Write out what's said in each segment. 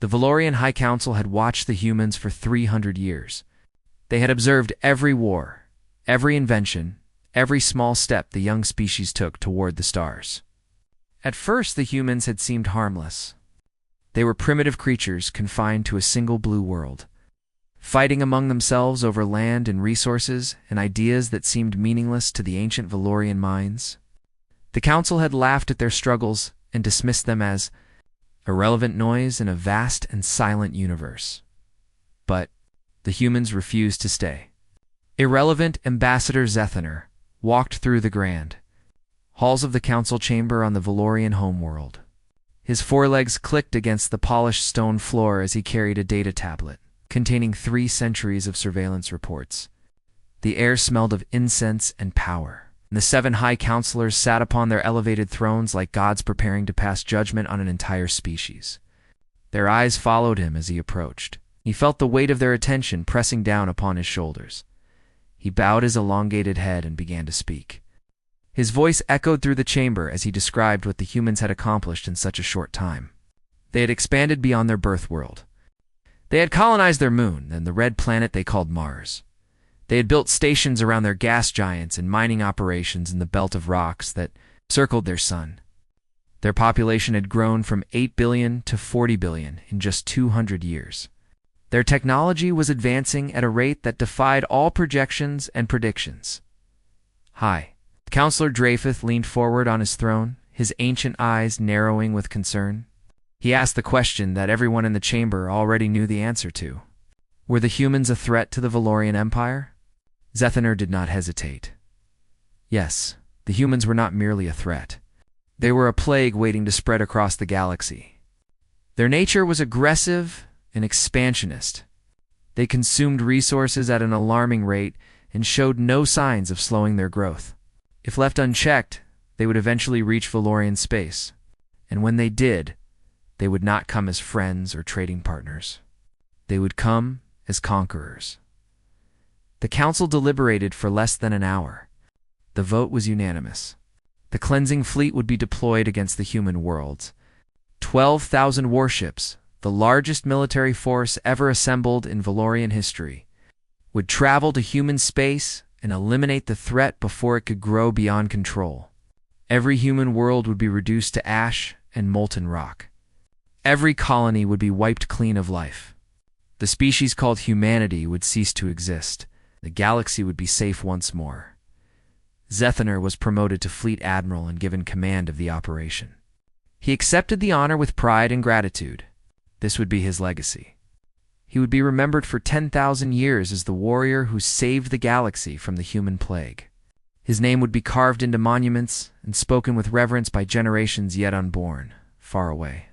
The Valorian High Council had watched the humans for 300 years. They had observed every war, every invention, every small step the young species took toward the stars. At first, the humans had seemed harmless. They were primitive creatures confined to a single blue world, fighting among themselves over land and resources and ideas that seemed meaningless to the ancient Valorian minds. The Council had laughed at their struggles and dismissed them as irrelevant noise in a vast and silent universe. But the humans refused to stay. Irrelevant Ambassador Zethaner walked through the grand halls of the council chamber on the Valorian homeworld. His forelegs clicked against the polished stone floor as he carried a data tablet containing 3 centuries of surveillance reports. The air smelled of incense and power. The 7 high counselors sat upon their elevated thrones like gods preparing to pass judgment on an entire species. Their eyes followed him as he approached. He felt the weight of their attention pressing down upon his shoulders. He bowed his elongated head and began to speak. His voice echoed through the chamber as he described what the humans had accomplished in such a short time. They had expanded beyond their birth world. They had colonized their moon and the red planet they called Mars. They had built stations around their gas giants and mining operations in the belt of rocks that circled their sun. Their population had grown from 8 billion to 40 billion in just 200 years. Their technology was advancing at a rate that defied all projections and predictions. Hi. Counselor Dreyfus leaned forward on his throne, his ancient eyes narrowing with concern. He asked the question that everyone in the chamber already knew the answer to. Were the humans a threat to the Valorian Empire? Zethaner did not hesitate. Yes, the humans were not merely a threat. They were a plague waiting to spread across the galaxy. Their nature was aggressive and expansionist. They consumed resources at an alarming rate and showed no signs of slowing their growth. If left unchecked, they would eventually reach Valorian space, and when they did, they would not come as friends or trading partners. They would come as conquerors. The council deliberated for less than an hour. The vote was unanimous. The cleansing fleet would be deployed against the human worlds. 12,000 warships, the largest military force ever assembled in Valorian history, would travel to human space and eliminate the threat before it could grow beyond control. Every human world would be reduced to ash and molten rock. Every colony would be wiped clean of life. The species called humanity would cease to exist. The galaxy would be safe once more. Zethaner was promoted to Fleet Admiral and given command of the operation. He accepted the honor with pride and gratitude. This would be his legacy. He would be remembered for 10,000 years as the warrior who saved the galaxy from the human plague. His name would be carved into monuments and spoken with reverence by generations yet unborn, far away.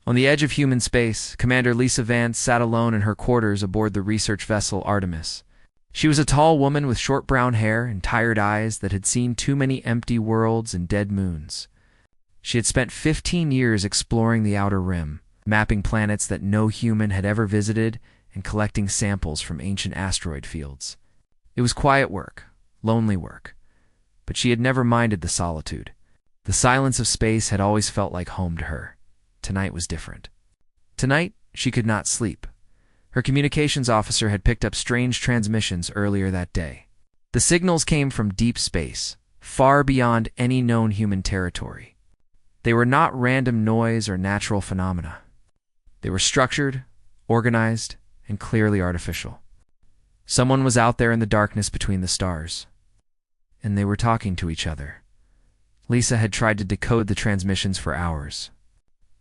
On the edge of human space, Commander Lisa Vance sat alone in her quarters aboard the research vessel Artemis. She was a tall woman with short brown hair and tired eyes that had seen too many empty worlds and dead moons. She had spent 15 years exploring the outer rim, mapping planets that no human had ever visited and collecting samples from ancient asteroid fields. It was quiet work, lonely work, but she had never minded the solitude. The silence of space had always felt like home to her. Tonight was different. Tonight, she could not sleep. Her communications officer had picked up strange transmissions earlier that day. The signals came from deep space, far beyond any known human territory. They were not random noise or natural phenomena. They were structured, organized, and clearly artificial. Someone was out there in the darkness between the stars, and they were talking to each other. Lisa had tried to decode the transmissions for hours.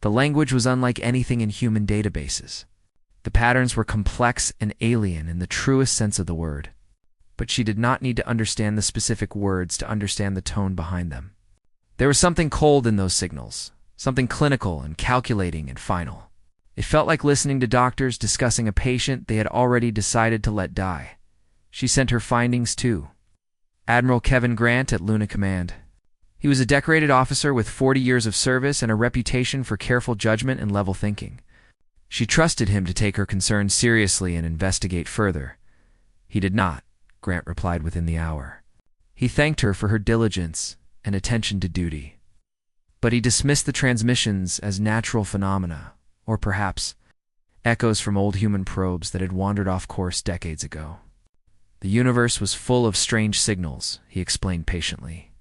The language was unlike anything in human databases. The patterns were complex and alien in the truest sense of the word. But she did not need to understand the specific words to understand the tone behind them. There was something cold in those signals, something clinical and calculating and final. It felt like listening to doctors discussing a patient they had already decided to let die. She sent her findings too. Admiral Kevin Grant at Luna Command. He was a decorated officer with 40 years of service and a reputation for careful judgment and level thinking. She trusted him to take her concerns seriously and investigate further. He did not, Grant replied within the hour. He thanked her for her diligence and attention to duty. But he dismissed the transmissions as natural phenomena, or perhaps echoes from old human probes that had wandered off course decades ago. The universe was full of strange signals, he explained patiently.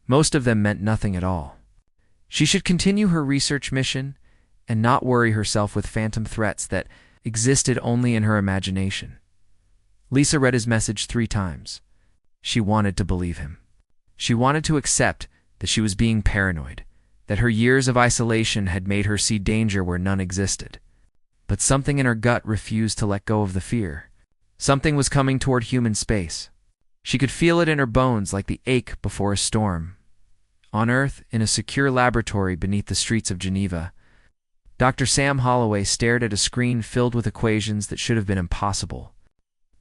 Most of them meant nothing at all. She should continue her research mission and not worry herself with phantom threats that existed only in her imagination. Lisa read his message 3 times. She wanted to believe him. She wanted to accept that she was being paranoid, that her years of isolation had made her see danger where none existed. But something in her gut refused to let go of the fear. Something was coming toward human space. She could feel it in her bones like the ache before a storm. On Earth, in a secure laboratory beneath the streets of Geneva, Dr. Sam Holloway stared at a screen filled with equations that should have been impossible.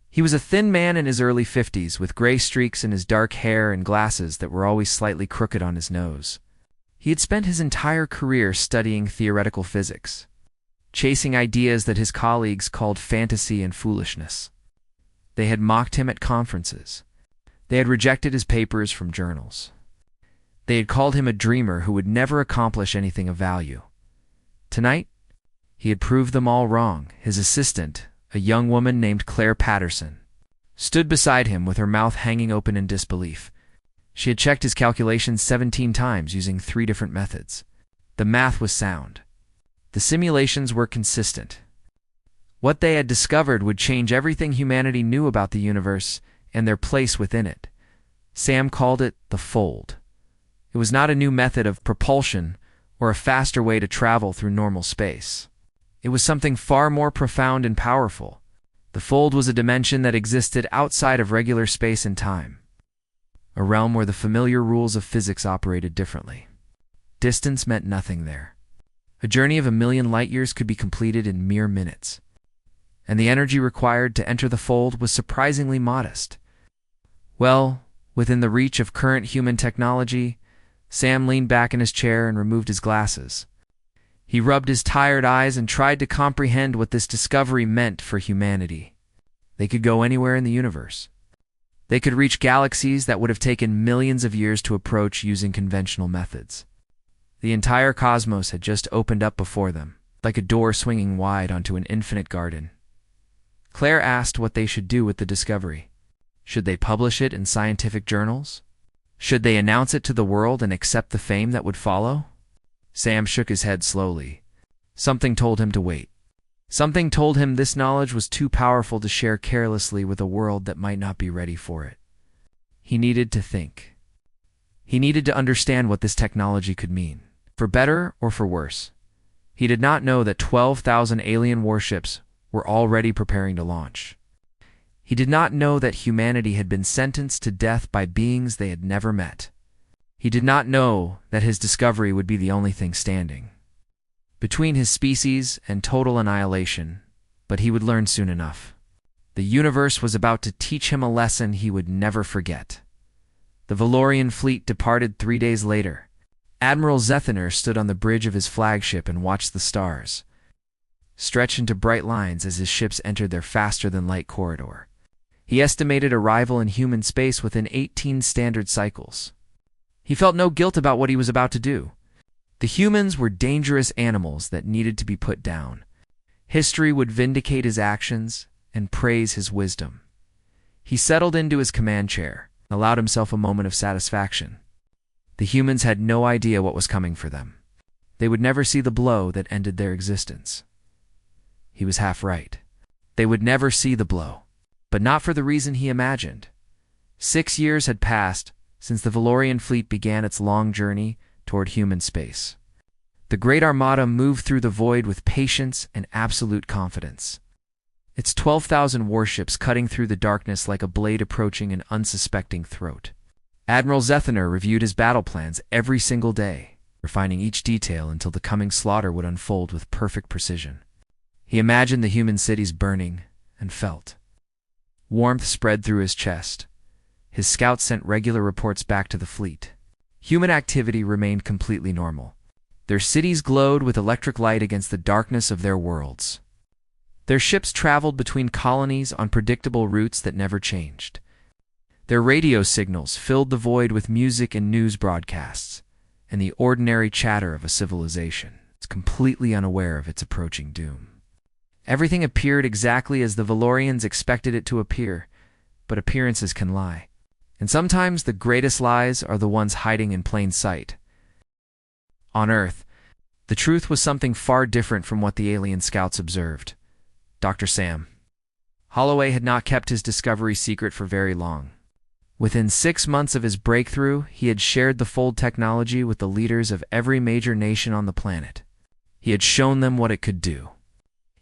He was a thin man in his early 50s, with gray streaks in his dark hair and glasses that were always slightly crooked on his nose. He had spent his entire career studying theoretical physics, chasing ideas that his colleagues called fantasy and foolishness. They had mocked him at conferences. They had rejected his papers from journals. They had called him a dreamer who would never accomplish anything of value. Tonight, he had proved them all wrong. His assistant, a young woman named Claire Patterson, stood beside him with her mouth hanging open in disbelief. She had checked his calculations 17 times using 3 different methods. The math was sound. The simulations were consistent. What they had discovered would change everything humanity knew about the universe and their place within it. Sam called it the fold. It was not a new method of propulsion or a faster way to travel through normal space. It was something far more profound and powerful. The fold was a dimension that existed outside of regular space and time, a realm where the familiar rules of physics operated differently. Distance meant nothing there. A journey of 1,000,000 light-years could be completed in mere minutes, and the energy required to enter the fold was surprisingly modest. Well, within the reach of current human technology, Sam leaned back in his chair and removed his glasses. He rubbed his tired eyes and tried to comprehend what this discovery meant for humanity. They could go anywhere in the universe. They could reach galaxies that would have taken millions of years to approach using conventional methods. The entire cosmos had just opened up before them, like a door swinging wide onto an infinite garden. Claire asked what they should do with the discovery. Should they publish it in scientific journals? Should they announce it to the world and accept the fame that would follow? Sam shook his head slowly. Something told him to wait. Something told him this knowledge was too powerful to share carelessly with a world that might not be ready for it. He needed to think. He needed to understand what this technology could mean, for better or for worse. He did not know that 12,000 alien warships were already preparing to launch. He did not know that humanity had been sentenced to death by beings they had never met. He did not know that his discovery would be the only thing standing between his species and total annihilation, but he would learn soon enough. The universe was about to teach him a lesson he would never forget. The Valorian fleet departed 3 days later. Admiral Zethiner stood on the bridge of his flagship and watched the stars stretch into bright lines as his ships entered their faster-than-light corridor. He estimated arrival in human space within 18 standard cycles. He felt no guilt about what he was about to do. The humans were dangerous animals that needed to be put down. History would vindicate his actions and praise his wisdom. He settled into his command chair, allowed himself a moment of satisfaction. The humans had no idea what was coming for them. They would never see the blow that ended their existence. He was half right. They would never see the blow, but not for the reason he imagined. 6 years had passed since the Valorian fleet began its long journey toward human space. The Great Armada moved through the void with patience and absolute confidence. Its 12,000 warships cutting through the darkness like a blade approaching an unsuspecting throat. Admiral Zethiner reviewed his battle plans every single day, refining each detail until the coming slaughter would unfold with perfect precision. He imagined the human cities burning and felt. Warmth spread through his chest. His scouts sent regular reports back to the fleet. Human activity remained completely normal. Their cities glowed with electric light against the darkness of their worlds. Their ships traveled between colonies on predictable routes that never changed. Their radio signals filled the void with music and news broadcasts, and the ordinary chatter of a civilization. completely unaware of its approaching doom. Everything appeared exactly as the Valorians expected it to appear, but appearances can lie. And sometimes the greatest lies are the ones hiding in plain sight. On Earth, the truth was something far different from what the alien scouts observed. Dr. Sam Holloway had not kept his discovery secret for very long. Within 6 months of his breakthrough, he had shared the fold technology with the leaders of every major nation on the planet. He had shown them what it could do.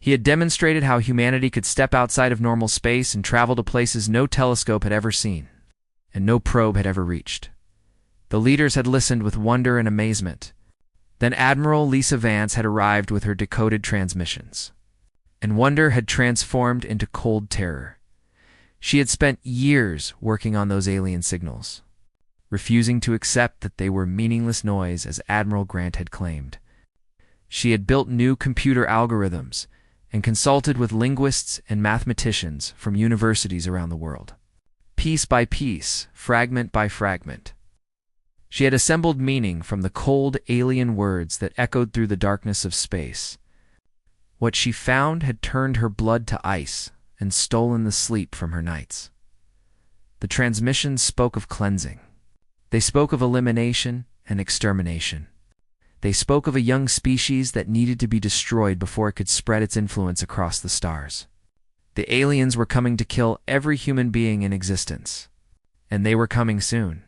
He had demonstrated how humanity could step outside of normal space and travel to places no telescope had ever seen, and no probe had ever reached. The leaders had listened with wonder and amazement. Then Admiral Lisa Vance had arrived with her decoded transmissions, and wonder had transformed into cold terror. She had spent years working on those alien signals, refusing to accept that they were meaningless noise as Admiral Grant had claimed. She had built new computer algorithms and consulted with linguists and mathematicians from universities around the world. Piece by piece, fragment by fragment, she had assembled meaning from the cold alien words that echoed through the darkness of space. What she found had turned her blood to ice and stolen the sleep from her nights. The transmissions spoke of cleansing. They spoke of elimination and extermination. They spoke of a young species that needed to be destroyed before it could spread its influence across the stars. The aliens were coming to kill every human being in existence, and they were coming soon.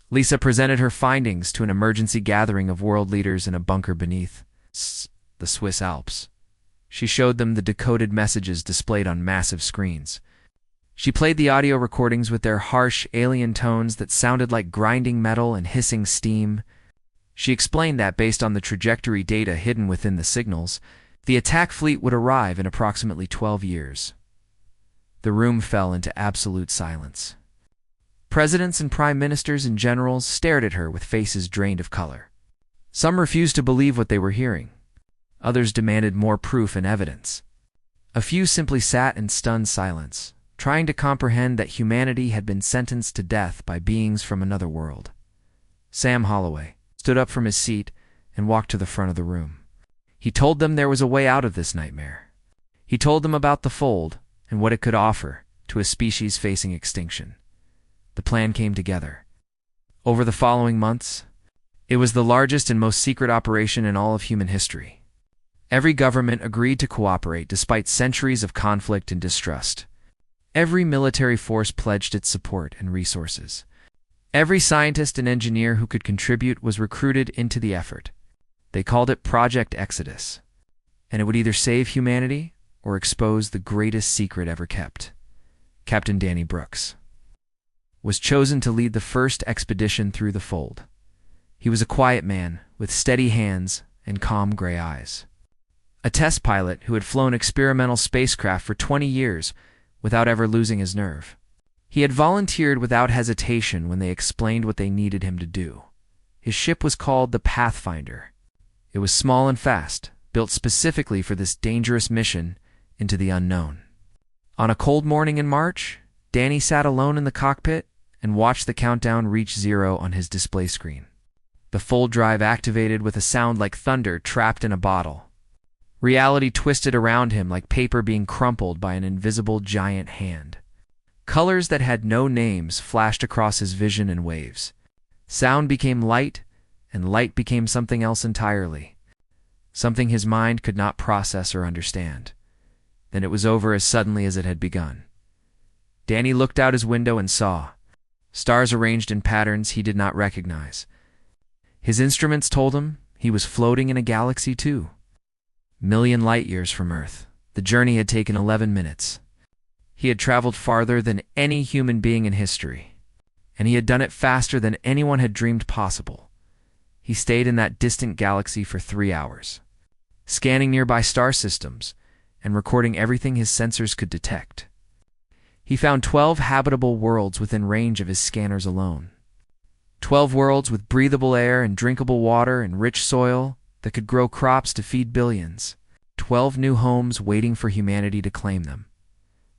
Lisa presented her findings to an emergency gathering of world leaders in a bunker beneath the Swiss Alps. She showed them the decoded messages displayed on massive screens. She played the audio recordings with their harsh alien tones that sounded like grinding metal and hissing steam. She explained that based on the trajectory data hidden within the signals, the attack fleet would arrive in approximately 12 years. The room fell into absolute silence. Presidents and prime ministers and generals stared at her with faces drained of color. Some refused to believe what they were hearing. Others demanded more proof and evidence. A few simply sat in stunned silence, trying to comprehend that humanity had been sentenced to death by beings from another world. Sam Holloway stood up from his seat and walked to the front of the room. He told them there was a way out of this nightmare. He told them about the fold and what it could offer to a species facing extinction. The plan came together. Over the following months, it was the largest and most secret operation in all of human history. Every government agreed to cooperate despite centuries of conflict and distrust. Every military force pledged its support and resources. Every scientist and engineer who could contribute was recruited into the effort. They called it Project Exodus, and it would either save humanity or expose the greatest secret ever kept. Captain Danny Brooks was chosen to lead the first expedition through the fold. He was a quiet man with steady hands and calm gray eyes. A test pilot who had flown experimental spacecraft for 20 years without ever losing his nerve. He had volunteered without hesitation when they explained what they needed him to do. His ship was called the Pathfinder. It was small and fast, built specifically for this dangerous mission into the unknown. On a cold morning in March, Danny sat alone in the cockpit and watched the countdown reach 0 on his display screen. The fold drive activated with a sound like thunder trapped in a bottle. Reality twisted around him like paper being crumpled by an invisible giant hand. Colors that had no names flashed across his vision in waves. Sound became light, and light became something else entirely. Something his mind could not process or understand. Then it was over as suddenly as it had begun. Danny looked out his window and saw stars arranged in patterns he did not recognize. His instruments told him he was floating in a galaxy too. Million light years from Earth. The journey had taken 11 minutes. He had traveled farther than any human being in history, and he had done it faster than anyone had dreamed possible. He stayed in that distant galaxy for 3 hours, scanning nearby star systems and recording everything his sensors could detect. He found 12 habitable worlds within range of his scanners alone. 12 worlds with breathable air and drinkable water and rich soil that could grow crops to feed billions. 12 new homes waiting for humanity to claim them.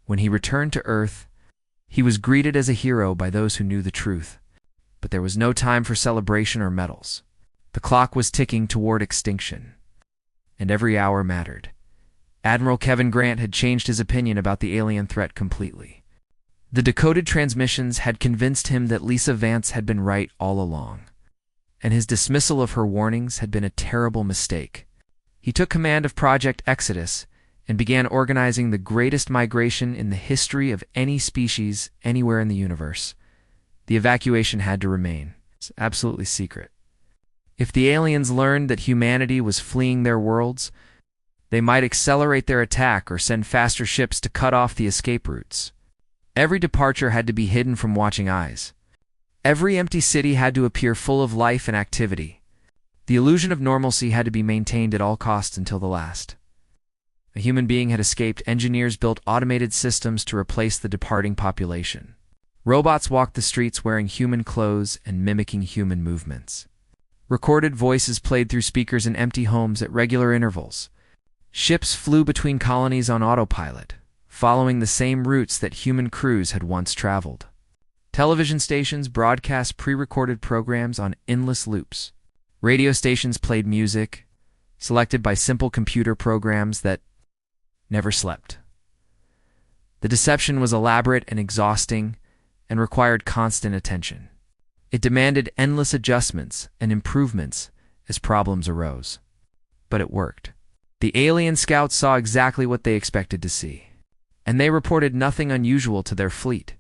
When he returned to Earth, he was greeted as a hero by those who knew the truth. But there was no time for celebration or medals. The clock was ticking toward extinction. and every hour mattered. Admiral Kevin Grant had changed his opinion about the alien threat completely. The decoded transmissions had convinced him that Lisa Vance had been right all along, and his dismissal of her warnings had been a terrible mistake. He took command of Project Exodus and began organizing the greatest migration in the history of any species anywhere in the universe. The evacuation had to remain. It's absolutely secret. If the aliens learned that humanity was fleeing their worlds, they might accelerate their attack or send faster ships to cut off the escape routes. Every departure had to be hidden from watching eyes. Every empty city had to appear full of life and activity. The illusion of normalcy had to be maintained at all costs until the last. A human being had escaped. Engineers built automated systems to replace the departing population. Robots walked the streets wearing human clothes and mimicking human movements. Recorded voices played through speakers in empty homes at regular intervals. Ships flew between colonies on autopilot, following the same routes that human crews had once traveled. Television stations broadcast pre-recorded programs on endless loops. Radio stations played music, selected by simple computer programs that never slept. The deception was elaborate and exhausting and required constant attention. It demanded endless adjustments and improvements as problems arose. But it worked. The alien scouts saw exactly what they expected to see, and they reported nothing unusual to their fleet.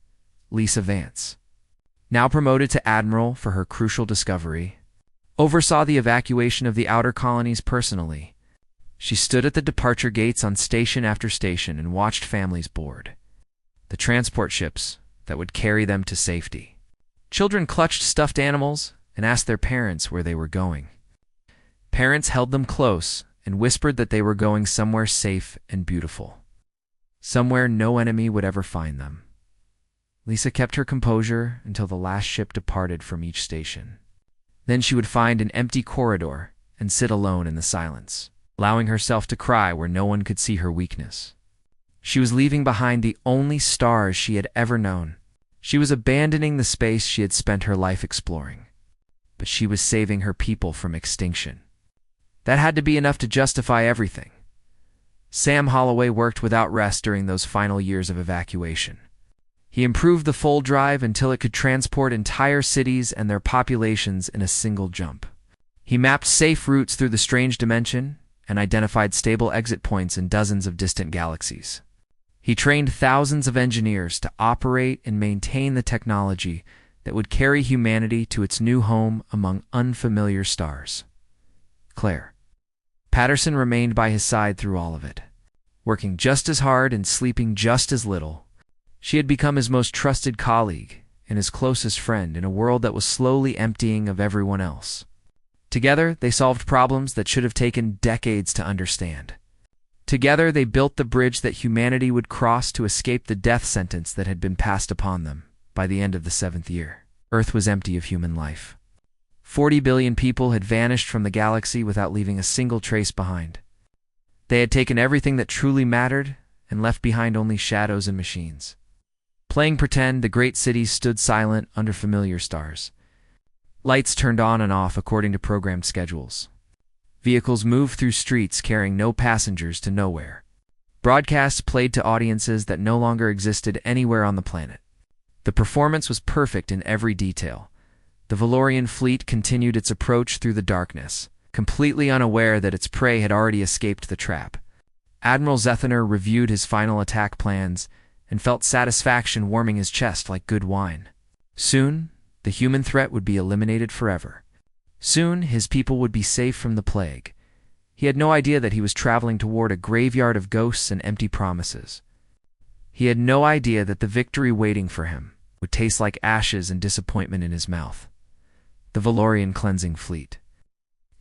Lisa Vance, now promoted to admiral for her crucial discovery, oversaw the evacuation of the outer colonies personally. She stood at the departure gates on station after station and watched families board the transport ships that would carry them to safety. Children clutched stuffed animals and asked their parents where they were going. Parents held them close and whispered that they were going somewhere safe and beautiful, somewhere no enemy would ever find them. Lisa kept her composure until the last ship departed from each station. Then she would find an empty corridor and sit alone in the silence, allowing herself to cry where no one could see her weakness. She was leaving behind the only stars she had ever known. She was abandoning the space she had spent her life exploring. But she was saving her people from extinction. That had to be enough to justify everything. Sam Holloway worked without rest during those final years of evacuation. He improved the fold drive until it could transport entire cities and their populations in a single jump. He mapped safe routes through the strange dimension and identified stable exit points in dozens of distant galaxies. He trained thousands of engineers to operate and maintain the technology that would carry humanity to its new home among unfamiliar stars. Claire Patterson remained by his side through all of it, working just as hard and sleeping just as little. She had become his most trusted colleague and his closest friend in a world that was slowly emptying of everyone else. Together, they solved problems that should have taken decades to understand. Together, they built the bridge that humanity would cross to escape the death sentence that had been passed upon them by the end of the 7th year. Earth was empty of human life. 40 billion people had vanished from the galaxy without leaving a single trace behind. They had taken everything that truly mattered and left behind only shadows and machines. Playing pretend, the great cities stood silent under familiar stars. Lights turned on and off according to programmed schedules. Vehicles moved through streets carrying no passengers to nowhere. Broadcasts played to audiences that no longer existed anywhere on the planet. The performance was perfect in every detail. The Valorian fleet continued its approach through the darkness, completely unaware that its prey had already escaped the trap. Admiral Zethiner reviewed his final attack plans and felt satisfaction warming his chest like good wine. Soon, the human threat would be eliminated forever. Soon, his people would be safe from the plague. He had no idea that he was traveling toward a graveyard of ghosts and empty promises. He had no idea that the victory waiting for him would taste like ashes and disappointment in his mouth. The Valorian cleansing fleet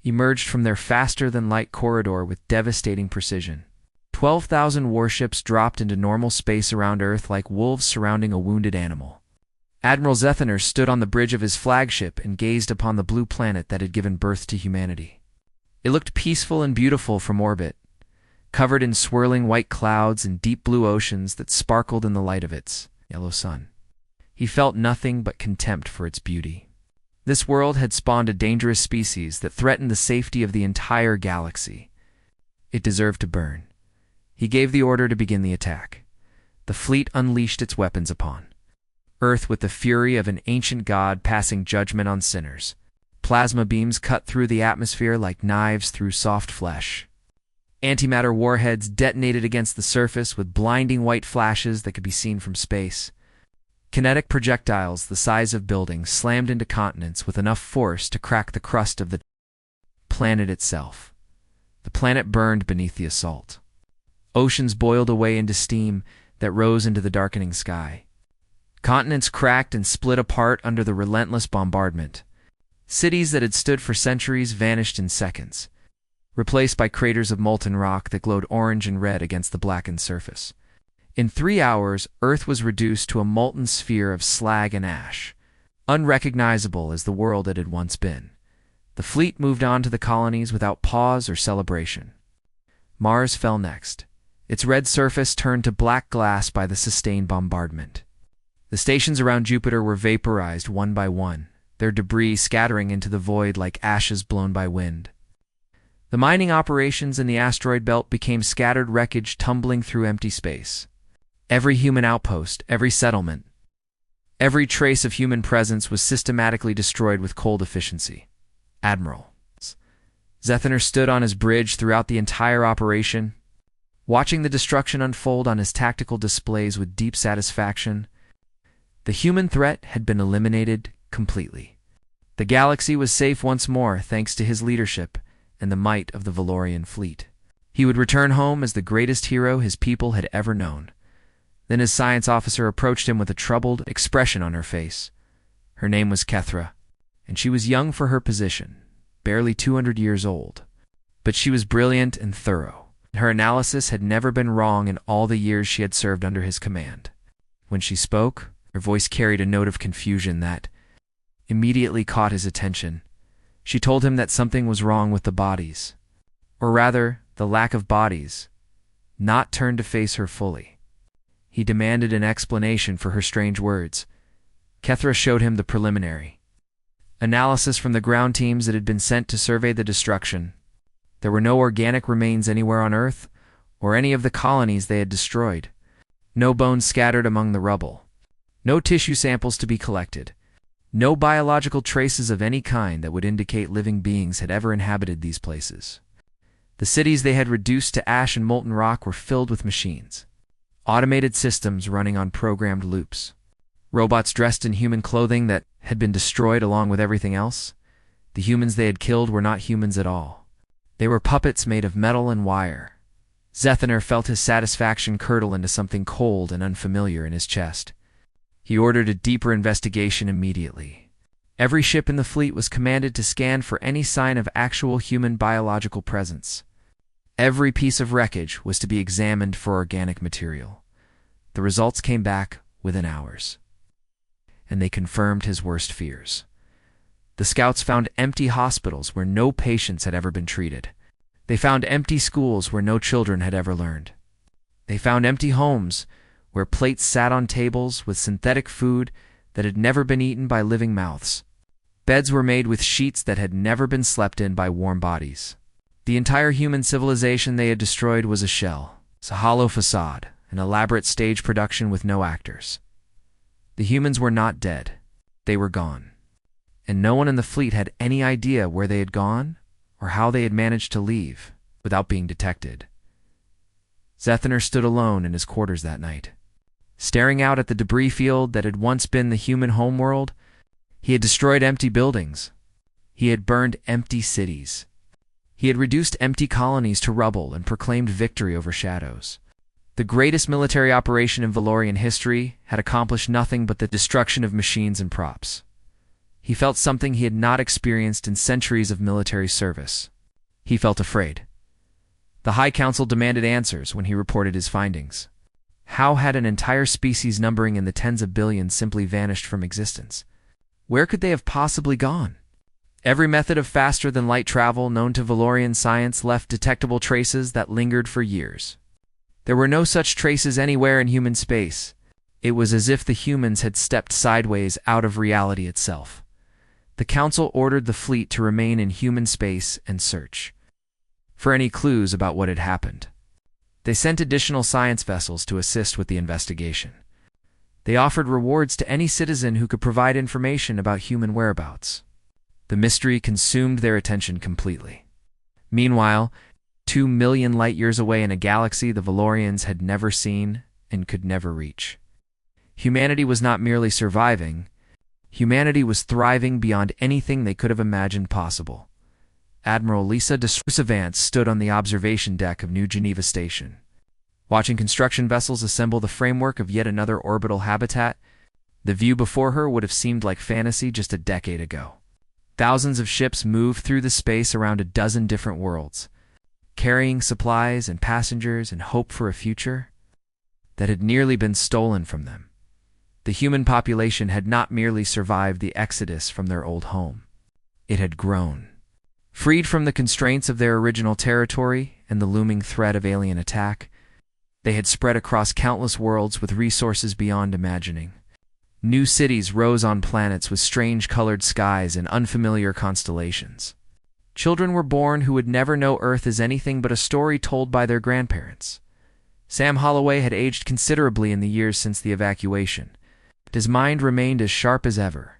emerged from their faster-than-light corridor with devastating precision. 12,000 warships dropped into normal space around Earth like wolves surrounding a wounded animal. Admiral Zethiner stood on the bridge of his flagship and gazed upon the blue planet that had given birth to humanity. It looked peaceful and beautiful from orbit, covered in swirling white clouds and deep blue oceans that sparkled in the light of its yellow sun. He felt nothing but contempt for its beauty. This world had spawned a dangerous species that threatened the safety of the entire galaxy. It deserved to burn. He gave the order to begin the attack. The fleet unleashed its weapons upon Earth with the fury of an ancient god passing judgment on sinners. Plasma beams cut through the atmosphere like knives through soft flesh. Antimatter warheads detonated against the surface with blinding white flashes that could be seen from space. Kinetic projectiles the size of buildings slammed into continents with enough force to crack the crust of the planet itself. The planet burned beneath the assault. Oceans boiled away into steam that rose into the darkening sky. Continents cracked and split apart under the relentless bombardment. Cities that had stood for centuries vanished in seconds, replaced by craters of molten rock that glowed orange and red against the blackened surface. In 3 hours, Earth was reduced to a molten sphere of slag and ash, unrecognizable as the world it had once been. The fleet moved on to the colonies without pause or celebration. Mars fell next. Its red surface turned to black glass by the sustained bombardment. The stations around Jupiter were vaporized one by one, their debris scattering into the void like ashes blown by wind. The mining operations in the asteroid belt became scattered wreckage tumbling through empty space. Every human outpost, every settlement, every trace of human presence was systematically destroyed with cold efficiency. Admiral Zethner stood on his bridge throughout the entire operation, watching the destruction unfold on his tactical displays with deep satisfaction. The human threat had been eliminated completely. The galaxy was safe once more thanks to his leadership and the might of the Valorian fleet. He would return home as the greatest hero his people had ever known. Then his science officer approached him with a troubled expression on her face. Her name was Kethra, and she was young for her position, barely 200 years old. But she was brilliant and thorough. Her analysis had never been wrong in all the years she had served under his command. When she spoke, her voice carried a note of confusion that immediately caught his attention. She told him that something was wrong with the bodies, or rather, the lack of bodies, not turned to face her fully. He demanded an explanation for her strange words. Kethra showed him the preliminary analysis from the ground teams that had been sent to survey the destruction. There were no organic remains anywhere on Earth, or any of the colonies they had destroyed. No bones scattered among the rubble. No tissue samples to be collected. No biological traces of any kind that would indicate living beings had ever inhabited these places. The cities they had reduced to ash and molten rock were filled with machines. Automated systems running on programmed loops. Robots dressed in human clothing that had been destroyed along with everything else. The humans they had killed were not humans at all. They were puppets made of metal and wire. Zethner felt his satisfaction curdle into something cold and unfamiliar in his chest. He ordered a deeper investigation immediately. Every ship in the fleet was commanded to scan for any sign of actual human biological presence. Every piece of wreckage was to be examined for organic material. The results came back within hours, and they confirmed his worst fears. The scouts found empty hospitals where no patients had ever been treated. They found empty schools where no children had ever learned. They found empty homes where plates sat on tables with synthetic food that had never been eaten by living mouths. Beds were made with sheets that had never been slept in by warm bodies. The entire human civilization they had destroyed was a shell, a hollow facade, an elaborate stage production with no actors. The humans were not dead. They were gone. And no one in the fleet had any idea where they had gone or how they had managed to leave without being detected. Zethner stood alone in his quarters that night. Staring out at the debris field that had once been the human homeworld, he had destroyed empty buildings. He had burned empty cities. He had reduced empty colonies to rubble and proclaimed victory over shadows. The greatest military operation in Valorian history had accomplished nothing but the destruction of machines and props. He felt something he had not experienced in centuries of military service. He felt afraid. The High Council demanded answers when he reported his findings. How had an entire species numbering in the tens of billions simply vanished from existence? Where could they have possibly gone? Every method of faster-than-light travel known to Valorian science left detectable traces that lingered for years. There were no such traces anywhere in human space. It was as if the humans had stepped sideways out of reality itself. The Council ordered the fleet to remain in human space and search for any clues about what had happened. They sent additional science vessels to assist with the investigation. They offered rewards to any citizen who could provide information about human whereabouts. The mystery consumed their attention completely. Meanwhile, 2 million light-years away in a galaxy the Valorians had never seen and could never reach. Humanity was not merely surviving, humanity was thriving beyond anything they could have imagined possible. Admiral Lisa de Savant stood on the observation deck of New Geneva Station. Watching construction vessels assemble the framework of yet another orbital habitat, the view before her would have seemed like fantasy just a decade ago. Thousands of ships moved through the space around a dozen different worlds, carrying supplies and passengers and hope for a future that had nearly been stolen from them. The human population had not merely survived the exodus from their old home. It had grown. Freed from the constraints of their original territory and the looming threat of alien attack, they had spread across countless worlds with resources beyond imagining. New cities rose on planets with strange colored skies and unfamiliar constellations. Children were born who would never know Earth as anything but a story told by their grandparents. Sam Holloway had aged considerably in the years since the evacuation, but his mind remained as sharp as ever.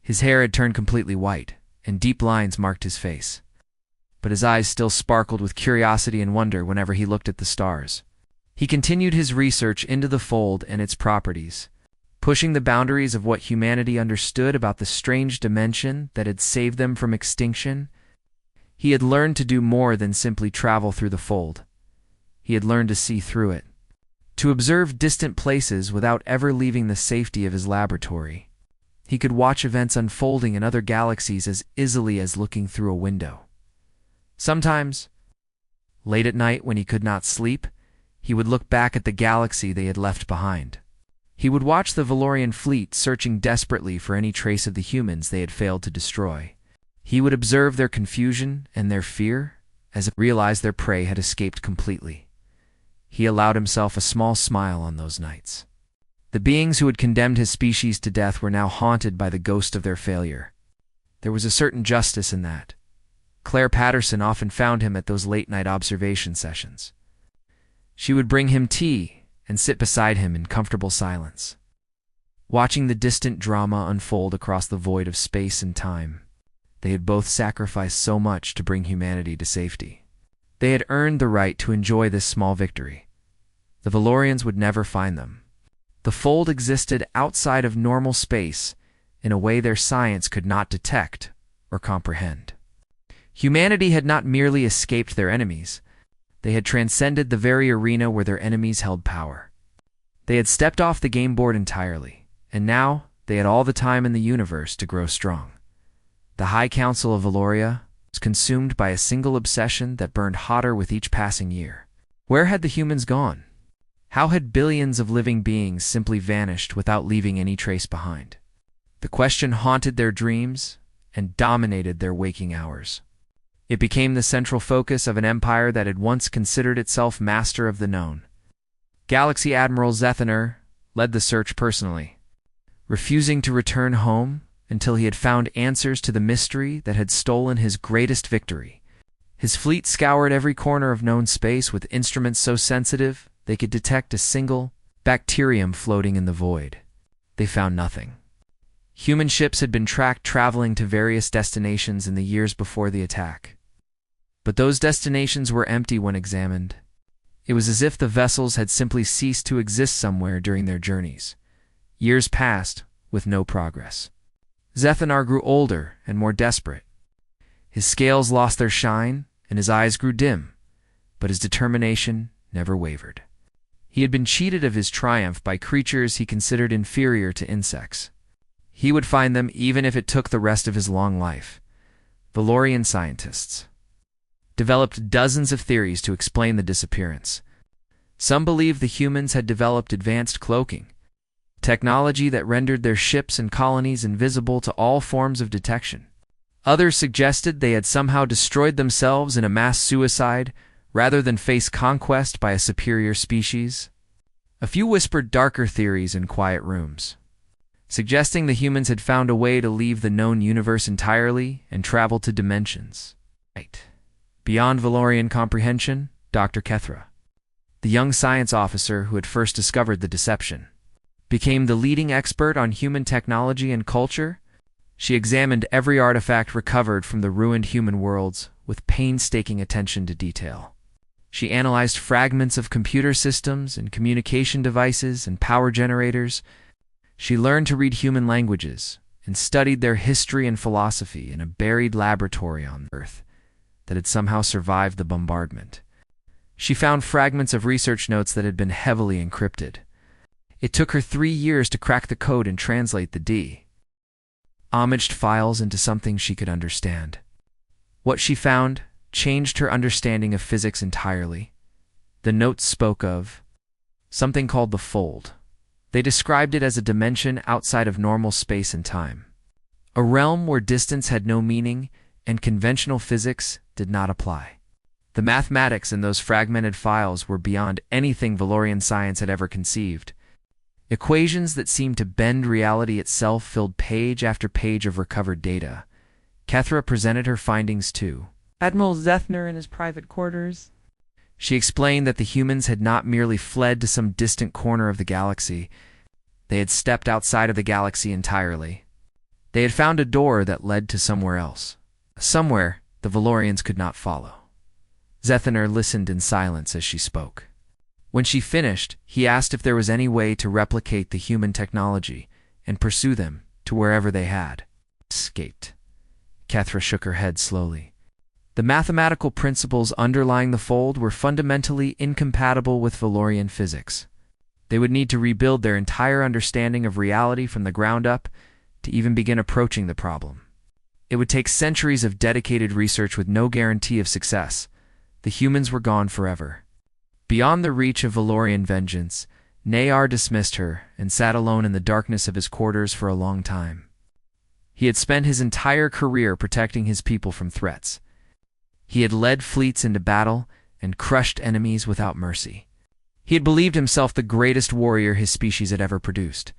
His hair had turned completely white, and deep lines marked his face. But his eyes still sparkled with curiosity and wonder whenever he looked at the stars. He continued his research into the fold and its properties, pushing the boundaries of what humanity understood about the strange dimension that had saved them from extinction. He had learned to do more than simply travel through the fold. He had learned to see through it, to observe distant places without ever leaving the safety of his laboratory. He could watch events unfolding in other galaxies as easily as looking through a window. Sometimes, late at night when he could not sleep, he would look back at the galaxy they had left behind. He would watch the Valorian fleet searching desperately for any trace of the humans they had failed to destroy. He would observe their confusion and their fear as it realized their prey had escaped completely. He allowed himself a small smile on those nights. The beings who had condemned his species to death were now haunted by the ghost of their failure. There was a certain justice in that. Claire Patterson often found him at those late-night observation sessions. She would bring him tea and sit beside him in comfortable silence, watching the distant drama unfold across the void of space and time. They had both sacrificed so much to bring humanity to safety. They had earned the right to enjoy this small victory. The Valorians would never find them. The fold existed outside of normal space in a way their science could not detect or comprehend. Humanity had not merely escaped their enemies, they had transcended the very arena where their enemies held power. They had stepped off the game board entirely, and now they had all the time in the universe to grow strong. The High Council of Valoria was consumed by a single obsession that burned hotter with each passing year. Where had the humans gone? How had billions of living beings simply vanished without leaving any trace behind? The question haunted their dreams and dominated their waking hours. It became the central focus of an empire that had once considered itself master of the known. Galaxy Admiral Zethaner led the search personally, refusing to return home until he had found answers to the mystery that had stolen his greatest victory. His fleet scoured every corner of known space with instruments so sensitive they could detect a single bacterium floating in the void. They found nothing. Human ships had been tracked traveling to various destinations in the years before the attack. But those destinations were empty when examined. It was as if the vessels had simply ceased to exist somewhere during their journeys. Years passed with no progress. Zethanar grew older and more desperate. His scales lost their shine and his eyes grew dim, but his determination never wavered. He had been cheated of his triumph by creatures he considered inferior to insects. He would find them even if it took the rest of his long life. Valorian scientists developed dozens of theories to explain the disappearance. Some believed the humans had developed advanced cloaking, technology that rendered their ships and colonies invisible to all forms of detection. Others suggested they had somehow destroyed themselves in a mass suicide rather than face conquest by a superior species. A few whispered darker theories in quiet rooms, suggesting the humans had found a way to leave the known universe entirely and travel to dimensions Beyond Valorian comprehension, Dr. Kethra, the young science officer who had first discovered the deception, became the leading expert on human technology and culture. She examined every artifact recovered from the ruined human worlds with painstaking attention to detail. She analyzed fragments of computer systems and communication devices and power generators. She learned to read human languages and studied their history and philosophy in a buried laboratory on Earth that had somehow survived the bombardment. She found fragments of research notes that had been heavily encrypted. It took her 3 years to crack the code and translate the homaged files into something she could understand. What she found changed her understanding of physics entirely. The notes spoke of something called the fold. They described it as a dimension outside of normal space and time, a realm where distance had no meaning and conventional physics did not apply. The mathematics in those fragmented files were beyond anything Valorian science had ever conceived. Equations that seemed to bend reality itself filled page after page of recovered data. Kethra presented her findings to Admiral Zethner in his private quarters. She explained that the humans had not merely fled to some distant corner of the galaxy. They had stepped outside of the galaxy entirely. They had found a door that led to somewhere else. Somewhere the Valorians could not follow. Zethner listened in silence as she spoke. When she finished, he asked if there was any way to replicate the human technology and pursue them to wherever they had escaped. Kethra shook her head slowly. The mathematical principles underlying the fold were fundamentally incompatible with Valorian physics. They would need to rebuild their entire understanding of reality from the ground up to even begin approaching the problem. It would take centuries of dedicated research with no guarantee of success. The humans were gone forever. Beyond the reach of Valorian vengeance, Nayar dismissed her and sat alone in the darkness of his quarters for a long time. He had spent his entire career protecting his people from threats. He had led fleets into battle and crushed enemies without mercy. He had believed himself the greatest warrior his species had ever produced.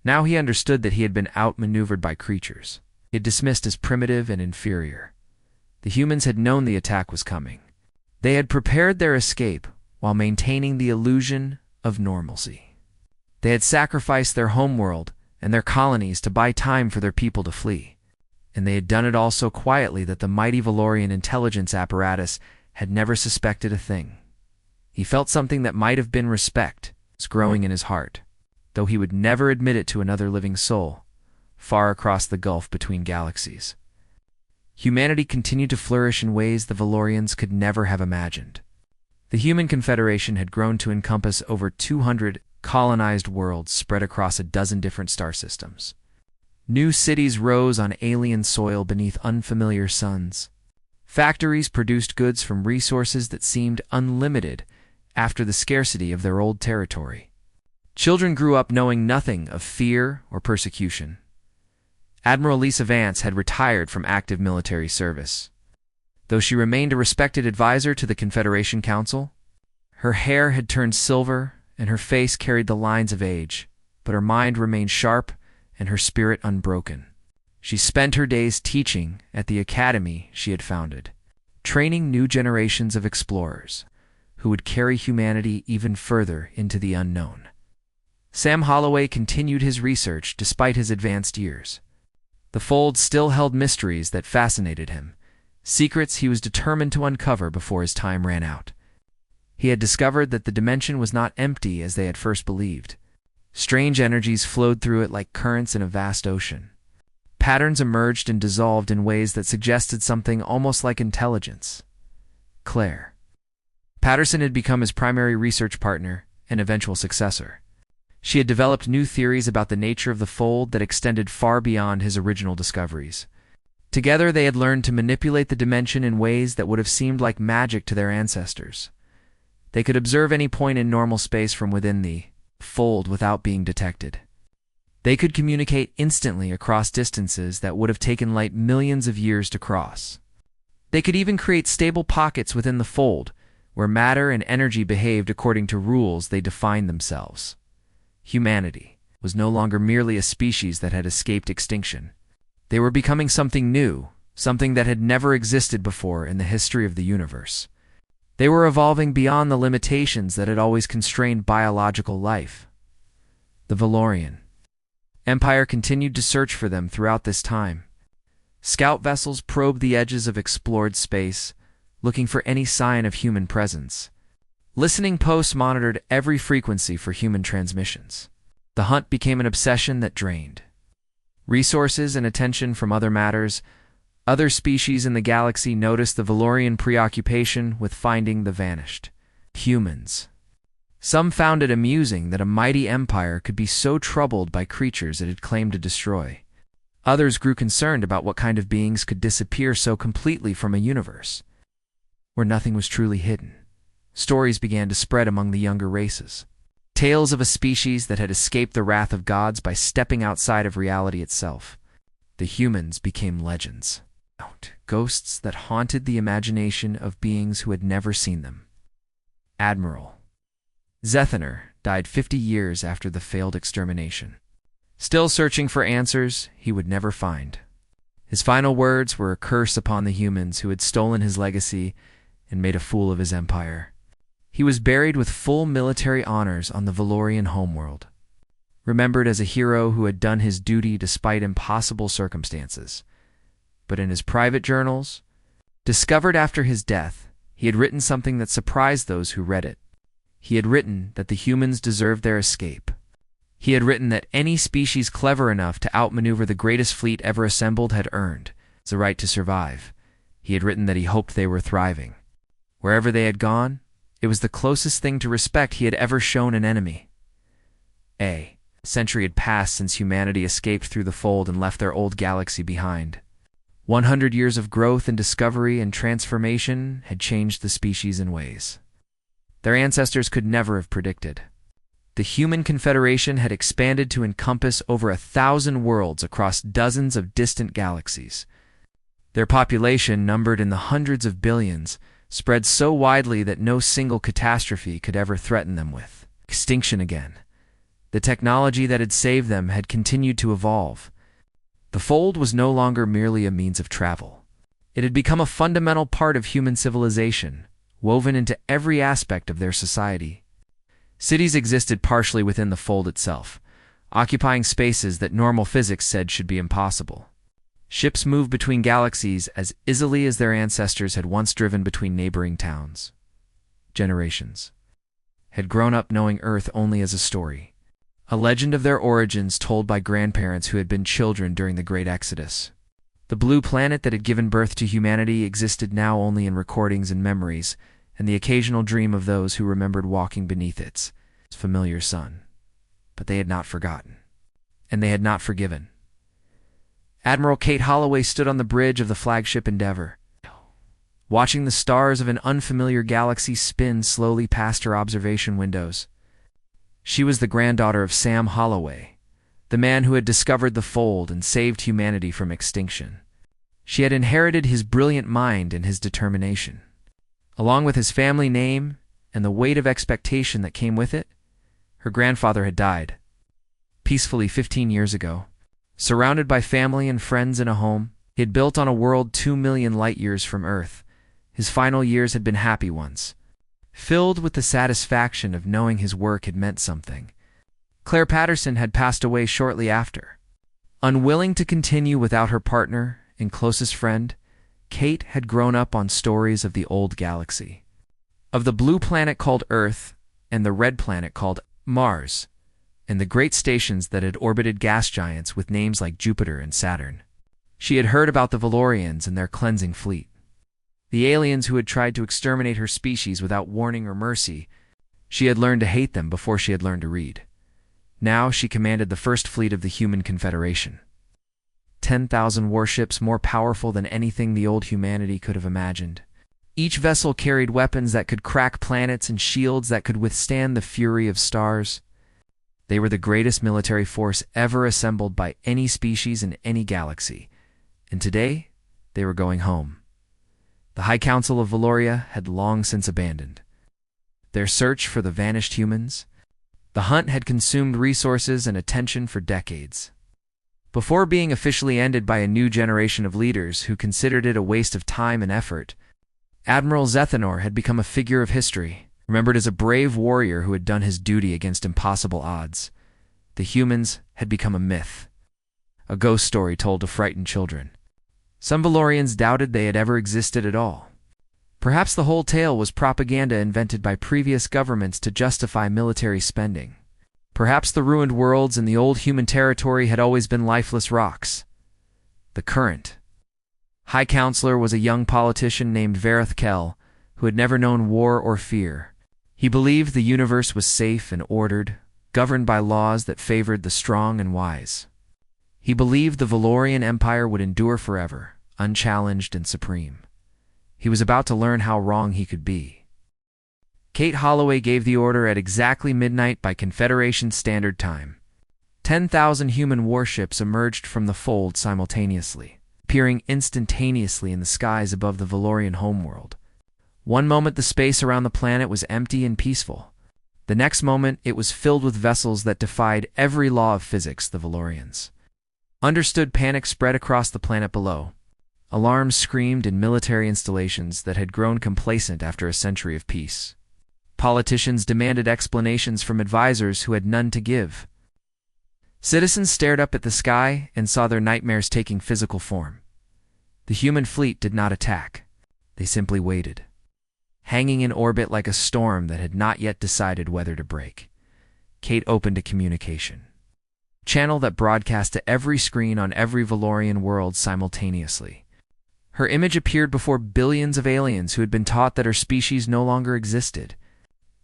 Now he understood that he had been outmaneuvered by creatures he had dismissed as primitive and inferior. The humans had known the attack was coming. They had prepared their escape while maintaining the illusion of normalcy. They had sacrificed their homeworld and their colonies to buy time for their people to flee. And they had done it all so quietly that the mighty Valorian intelligence apparatus had never suspected a thing. He felt something that might have been respect was growing in his heart, though he would never admit it to another living soul, far across the gulf between galaxies. Humanity continued to flourish in ways the Valorians could never have imagined. The Human Confederation had grown to encompass over 200 colonized worlds spread across a dozen different star systems. New cities rose on alien soil beneath unfamiliar suns. Factories produced goods from resources that seemed unlimited after the scarcity of their old territory. Children grew up knowing nothing of fear or persecution. Admiral Lisa Vance had retired from active military service. Though she remained a respected advisor to the Confederation Council, her hair had turned silver and her face carried the lines of age, but her mind remained sharp and her spirit unbroken. She spent her days teaching at the academy she had founded, training new generations of explorers who would carry humanity even further into the unknown. Sam Holloway continued his research despite his advanced years. The fold still held mysteries that fascinated him, secrets he was determined to uncover before his time ran out. He had discovered that the dimension was not empty as they had first believed. Strange energies flowed through it like currents in a vast ocean. Patterns emerged and dissolved in ways that suggested something almost like intelligence. Claire Patterson had become his primary research partner and eventual successor. She had developed new theories about the nature of the fold that extended far beyond his original discoveries. Together they had learned to manipulate the dimension in ways that would have seemed like magic to their ancestors. They could observe any point in normal space from within the fold without being detected. They could communicate instantly across distances that would have taken light millions of years to cross. They could even create stable pockets within the fold, where matter and energy behaved according to rules they defined themselves. Humanity was no longer merely a species that had escaped extinction. They were becoming something new, something that had never existed before in the history of the universe. They were evolving beyond the limitations that had always constrained biological life. The Valorian Empire continued to search for them throughout this time. Scout vessels probed the edges of explored space, looking for any sign of human presence. Listening posts monitored every frequency for human transmissions. The hunt became an obsession that drained resources and attention from other matters. Other species in the galaxy noticed the Valorian preoccupation with finding the vanished humans. Some found it amusing that a mighty empire could be so troubled by creatures it had claimed to destroy. Others grew concerned about what kind of beings could disappear so completely from a universe where nothing was truly hidden. Stories began to spread among the younger races. Tales of a species that had escaped the wrath of gods by stepping outside of reality itself. The humans became legends. Ghosts that haunted the imagination of beings who had never seen them. Admiral Zethaner died 50 years after the failed extermination. Still searching for answers he would never find. His final words were a curse upon the humans who had stolen his legacy and made a fool of his empire. He was buried with full military honors on the Valorian homeworld, remembered as a hero who had done his duty despite impossible circumstances. But in his private journals, discovered after his death, he had written something that surprised those who read it. He had written that the humans deserved their escape. He had written that any species clever enough to outmaneuver the greatest fleet ever assembled had earned the right to survive. He had written that he hoped they were thriving. Wherever they had gone, it was the closest thing to respect he had ever shown an enemy. A century had passed since humanity escaped through the fold and left their old galaxy behind. 100 years of growth and discovery and transformation had changed the species in ways their ancestors could never have predicted. The human confederation had expanded to encompass over 1,000 worlds across dozens of distant galaxies. Their population, numbered in the hundreds of billions, spread so widely that no single catastrophe could ever threaten them with extinction again. The technology that had saved them had continued to evolve. The fold was no longer merely a means of travel. It had become a fundamental part of human civilization, woven into every aspect of their society. Cities existed partially within the fold itself, occupying spaces that normal physics said should be impossible. Ships moved between galaxies as easily as their ancestors had once driven between neighboring towns. Generations had grown up knowing Earth only as a story, a legend of their origins told by grandparents who had been children during the Great Exodus. The blue planet that had given birth to humanity existed now only in recordings and memories, and the occasional dream of those who remembered walking beneath its familiar sun. But they had not forgotten, and they had not forgiven. Admiral Kate Holloway stood on the bridge of the flagship Endeavour, watching the stars of an unfamiliar galaxy spin slowly past her observation windows. She was the granddaughter of Sam Holloway, the man who had discovered the fold and saved humanity from extinction. She had inherited his brilliant mind and his determination. Along with his family name and the weight of expectation that came with it, her grandfather had died peacefully 15 years ago. Surrounded by family and friends in a home he had built on a world 2 million light-years from Earth, his final years had been happy ones, filled with the satisfaction of knowing his work had meant something. Claire Patterson had passed away shortly after. Unwilling to continue without her partner and closest friend, Kate had grown up on stories of the old galaxy, of the blue planet called Earth and the red planet called Mars, and the great stations that had orbited gas giants with names like Jupiter and Saturn. She had heard about the Valorians and their cleansing fleet, the aliens who had tried to exterminate her species without warning or mercy. She had learned to hate them before she had learned to read. Now she commanded the first fleet of the human confederation. 10,000 warships more powerful than anything the old humanity could have imagined. Each vessel carried weapons that could crack planets and shields that could withstand the fury of stars. They were the greatest military force ever assembled by any species in any galaxy, and today they were going home. The High Council of Valoria had long since abandoned their search for the vanished humans. The hunt had consumed resources and attention for decades. Before being officially ended by a new generation of leaders who considered it a waste of time and effort, Admiral Zethanor had become a figure of history, remembered as a brave warrior who had done his duty against impossible odds. The humans had become a myth, a ghost story told to frighten children. Some Valorians doubted they had ever existed at all. Perhaps the whole tale was propaganda invented by previous governments to justify military spending. Perhaps the ruined worlds in the old human territory had always been lifeless rocks. The current High Counselor was a young politician named Vareth Kell, who had never known war or fear. He believed the universe was safe and ordered, governed by laws that favored the strong and wise. He believed the Valorian Empire would endure forever, unchallenged and supreme. He was about to learn how wrong he could be. Kate Holloway gave the order at exactly midnight by Confederation Standard Time. 10,000 human warships emerged from the fold simultaneously, appearing instantaneously in the skies above the Valorian homeworld. One moment the space around the planet was empty and peaceful. The next moment it was filled with vessels that defied every law of physics, the Valorians. Understood panic spread across the planet below. Alarms screamed in military installations that had grown complacent after a century of peace. Politicians demanded explanations from advisors who had none to give. Citizens stared up at the sky and saw their nightmares taking physical form. The human fleet did not attack. They simply waited, hanging in orbit like a storm that had not yet decided whether to break. Kate opened a communication channel that broadcast to every screen on every Valorian world simultaneously. Her image appeared before billions of aliens who had been taught that her species no longer existed.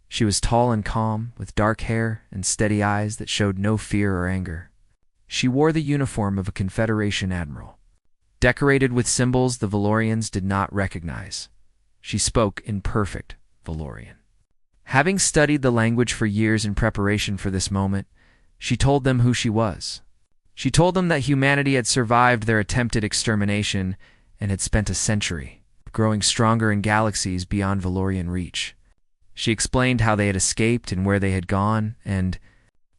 She was tall and calm, with dark hair and steady eyes that showed no fear or anger. She wore the uniform of a Confederation admiral, decorated with symbols the Valorians did not recognize. She spoke in perfect Valorian. Having studied the language for years in preparation for this moment, she told them who she was. She told them that humanity had survived their attempted extermination and had spent a century growing stronger in galaxies beyond Valorian reach. She explained how they had escaped and where they had gone, and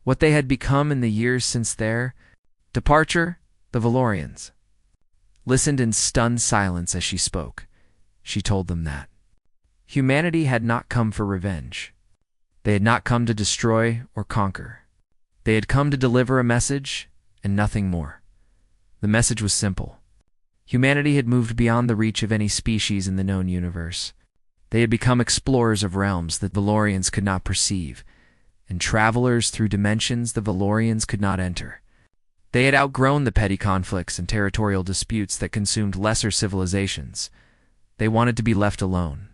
what they had become in the years since their departure. The Valorians listened in stunned silence as she spoke. She told them that humanity had not come for revenge. They had not come to destroy or conquer. They had come to deliver a message and nothing more. The message was simple. Humanity had moved beyond the reach of any species in the known universe. They had become explorers of realms that Valorians could not perceive, and travelers through dimensions the Valorians could not enter. They had outgrown the petty conflicts and territorial disputes that consumed lesser civilizations. They wanted to be left alone.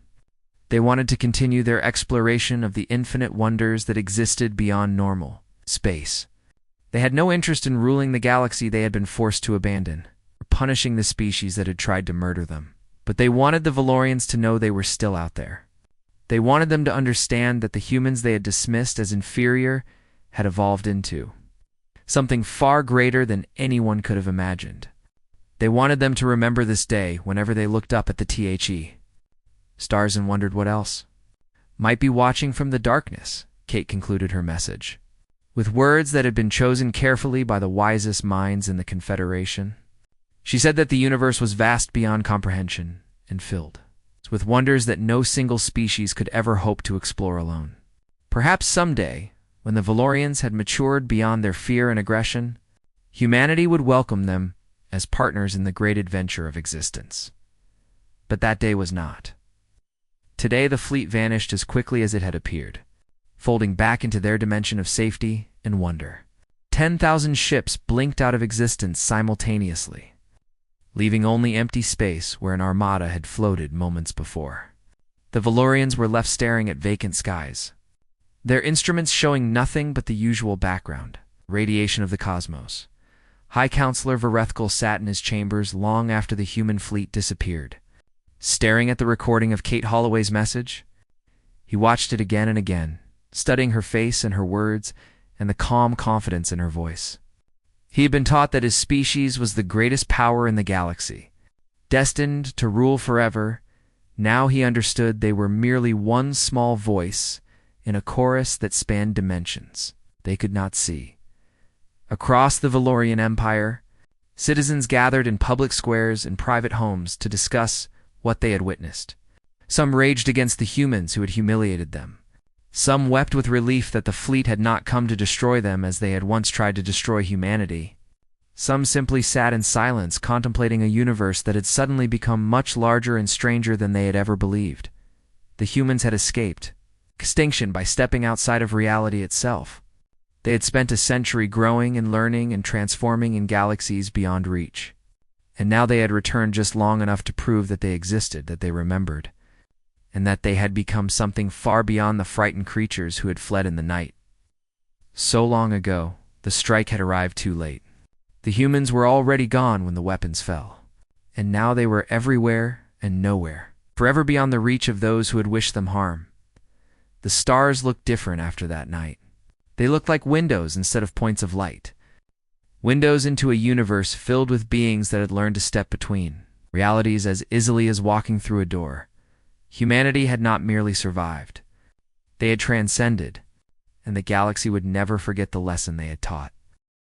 They wanted to continue their exploration of the infinite wonders that existed beyond normal space. They had no interest in ruling the galaxy they had been forced to abandon, or punishing the species that had tried to murder them. But they wanted the Valorians to know they were still out there. They wanted them to understand that the humans they had dismissed as inferior had evolved into something far greater than anyone could have imagined. They wanted them to remember this day whenever they looked up at the THE stars and wondered what else might be watching from the darkness. Kate concluded her message with words that had been chosen carefully by the wisest minds in the Confederation. She said that the universe was vast beyond comprehension and filled with wonders that no single species could ever hope to explore alone. Perhaps someday, when the Valorians had matured beyond their fear and aggression, humanity would welcome them as partners in the great adventure of existence. But that day was not. Today the fleet vanished as quickly as it had appeared, folding back into their dimension of safety and wonder. 10,000 ships blinked out of existence simultaneously, leaving only empty space where an armada had floated moments before. The Valorians were left staring at vacant skies, their instruments showing nothing but the usual background, radiation of the cosmos. High Counselor Varethkal sat in his chambers long after the human fleet disappeared, staring at the recording of Kate Holloway's message. He watched it again and again, studying her face and her words and the calm confidence in her voice. He had been taught that his species was the greatest power in the galaxy, destined to rule forever. Now he understood they were merely one small voice in a chorus that spanned dimensions they could not see. Across the Valorian Empire, Citizens gathered in public squares and private homes to discuss what they had witnessed. Some raged against the humans who had humiliated them. Some wept with relief that the fleet had not come to destroy them as they had once tried to destroy humanity. Some simply sat in silence, contemplating a universe that had suddenly become much larger and stranger than they had ever believed. The humans had escaped extinction by stepping outside of reality itself. They had spent a century growing and learning and transforming in galaxies beyond reach. And now they had returned just long enough to prove that they existed, that they remembered, and that they had become something far beyond the frightened creatures who had fled in the night. So long ago, the strike had arrived too late. The humans were already gone when the weapons fell, and now they were everywhere and nowhere, forever beyond the reach of those who had wished them harm. The stars looked different after that night. They looked like windows instead of points of light. Windows into a universe filled with beings that had learned to step between realities as easily as walking through a door. Humanity had not merely survived. They had transcended, and the galaxy would never forget the lesson they had taught.